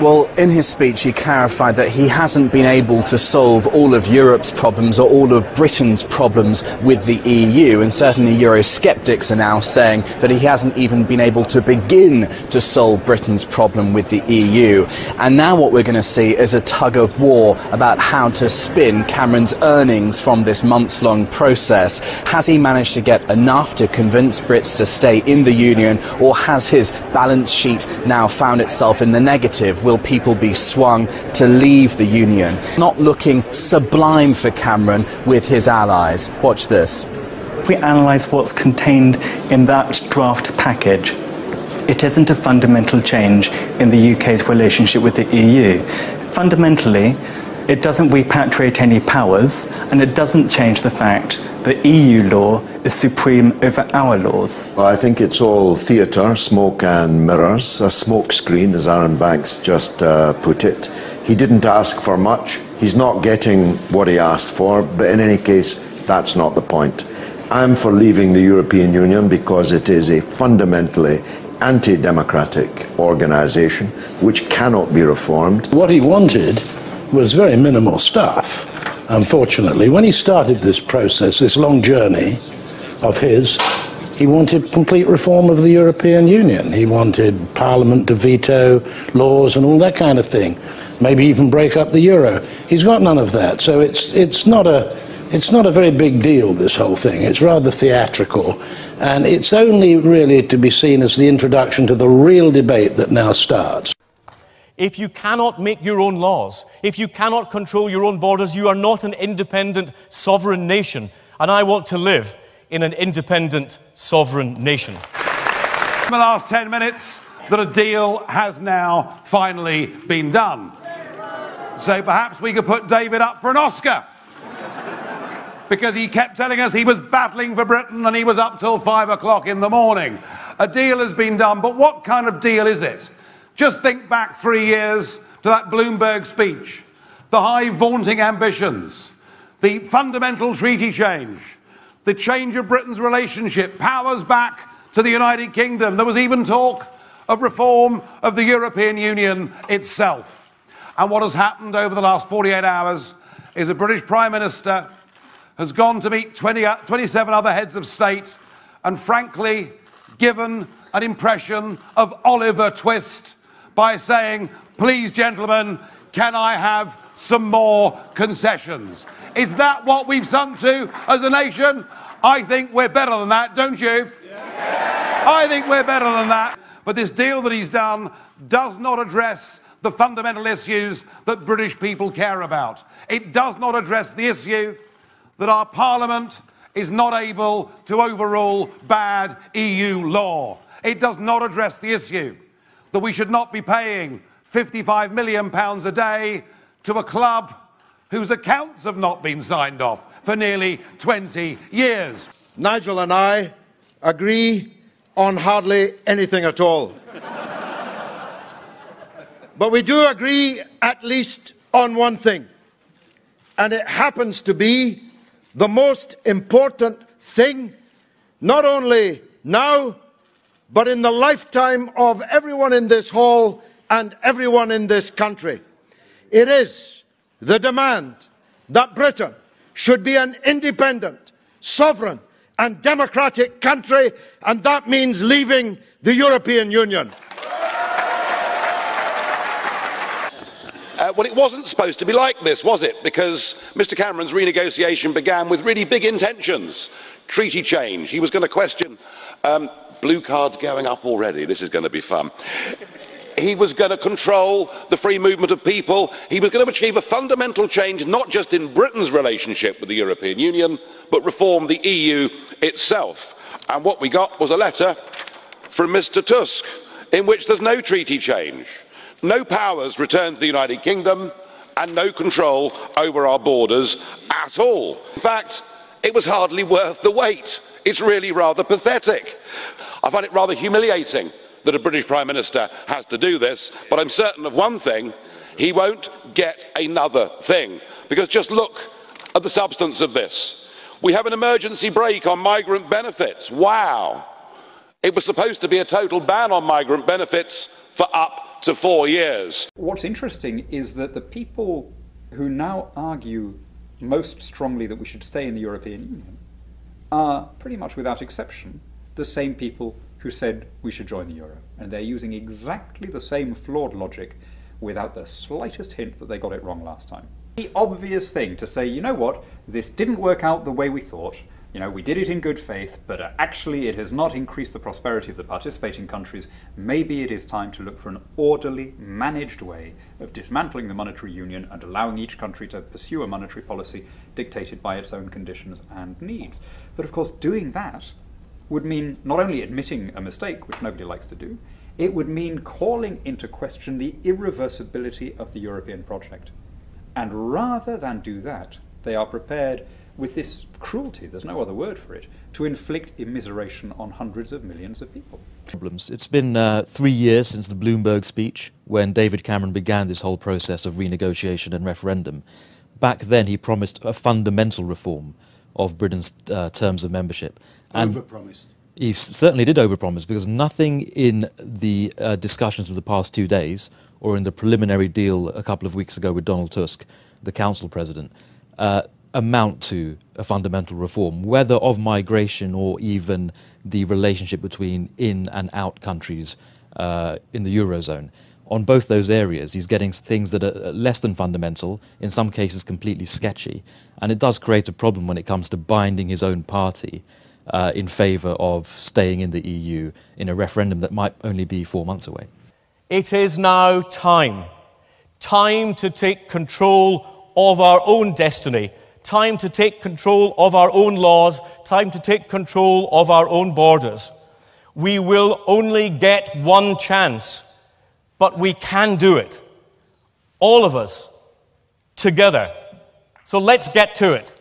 Well, in his speech he clarified that he hasn't been able to solve all of Europe's problems or all of Britain's problems with the EU, and certainly Eurosceptics are now saying that he hasn't even been able to begin to solve Britain's problem with the EU. And now what we're going to see is a tug of war about how to spin Cameron's earnings from this months-long process. Has he managed to get enough to convince Brits to stay in the Union, or has his balance sheet now found itself in the negative? Will people be swung to leave the Union? Not looking sublime for Cameron with his allies. Watch this. If we analyse what's contained in that draft package, it isn't a fundamental change in the UK's relationship with the EU. Fundamentally, it doesn't repatriate any powers, and it doesn't change the fact that EU law is supreme over our laws. Well, I think it's all theatre, smoke and mirrors, a smoke screen, as Aaron Banks just put it. He didn't ask for much. He's not getting what he asked for, but in any case, that's not the point. I'm for leaving the European Union because it is a fundamentally anti-democratic organisation which cannot be reformed. What he wanted was very minimal stuff. Unfortunately, when he started this process, this long journey of his, he wanted complete reform of the European Union. He wanted Parliament to veto laws and all that kind of thing, maybe even break up the euro. He's got none of that, so it's not a very big deal, this whole thing. It's rather theatrical, and it's only really to be seen as the introduction to the real debate that now starts. If you cannot make your own laws, if you cannot control your own borders, you are not an independent, sovereign nation. And I want to live in an independent, sovereign nation. In the last 10 minutes, that a deal has now finally been done. So perhaps we could put David up for an Oscar, because he kept telling us he was battling for Britain and he was up till 5 o'clock in the morning. A deal has been done, but what kind of deal is it? Just think back 3 years to that Bloomberg speech, the high vaunting ambitions, the fundamental treaty change, the change of Britain's relationship, powers back to the United Kingdom. There was even talk of reform of the European Union itself. And what has happened over the last 48 hours is the British Prime Minister has gone to meet 27 other heads of state and frankly given an impression of Oliver Twist by saying, please, gentlemen, can I have some more concessions? Is that what we've sunk to as a nation? I think we're better than that, don't you? Yeah. I think we're better than that. But this deal that he's done does not address the fundamental issues that British people care about. It does not address the issue that our Parliament is not able to overrule bad EU law. It does not address the issue that we should not be paying £55 million a day to a club whose accounts have not been signed off for nearly 20 years. Nigel and I agree on hardly anything at all. But we do agree at least on one thing, and it happens to be the most important thing, not only now, but in the lifetime of everyone in this hall and everyone in this country. It is the demand that Britain should be an independent, sovereign and democratic country, and that means leaving the European Union. Well, it wasn't supposed to be like this, was it? Because Mr Cameron's renegotiation began with really big intentions. Treaty change. He was going to question blue cards going up already. This is going to be fun. He was going to control the free movement of people. He was going to achieve a fundamental change, not just in Britain's relationship with the European Union, but reform the EU itself. And what we got was a letter from Mr Tusk, in which there's no treaty change, no powers returned to the United Kingdom, and no control over our borders at all. In fact, it was hardly worth the wait. It's really rather pathetic. I find it rather humiliating that a British Prime Minister has to do this, but I'm certain of one thing: he won't get another thing. Because just look at the substance of this. We have an emergency brake on migrant benefits. Wow! It was supposed to be a total ban on migrant benefits for up to 4 years. What's interesting is that the people who now argue most strongly that we should stay in the European Union are, pretty much without exception, the same people who said we should join the euro. And they're using exactly the same flawed logic without the slightest hint that they got it wrong last time. The obvious thing to say, you know what, this didn't work out the way we thought, you know, we did it in good faith, but actually it has not increased the prosperity of the participating countries. Maybe it is time to look for an orderly, managed way of dismantling the monetary union and allowing each country to pursue a monetary policy dictated by its own conditions and needs. But of course, doing that would mean not only admitting a mistake, which nobody likes to do, it would mean calling into question the irreversibility of the European project. And rather than do that, they are prepared with this cruelty, there's no other word for it, to inflict immiseration on hundreds of millions of people. It's been 3 years since the Bloomberg speech, when David Cameron began this whole process of renegotiation and referendum. Back then he promised a fundamental reform of Britain's terms of membership. And overpromised. He certainly did overpromise, because nothing in the discussions of the past 2 days, or in the preliminary deal a couple of weeks ago with Donald Tusk, the council president, amount to a fundamental reform, whether of migration or even the relationship between in and out countries in the Eurozone. On both those areas, he's getting things that are less than fundamental, in some cases completely sketchy, and it does create a problem when it comes to binding his own party in favour of staying in the EU in a referendum that might only be 4 months away. It is now time to take control of our own destiny, time to take control of our own laws, time to take control of our own borders. We will only get one chance, but we can do it. All of us, together. So let's get to it.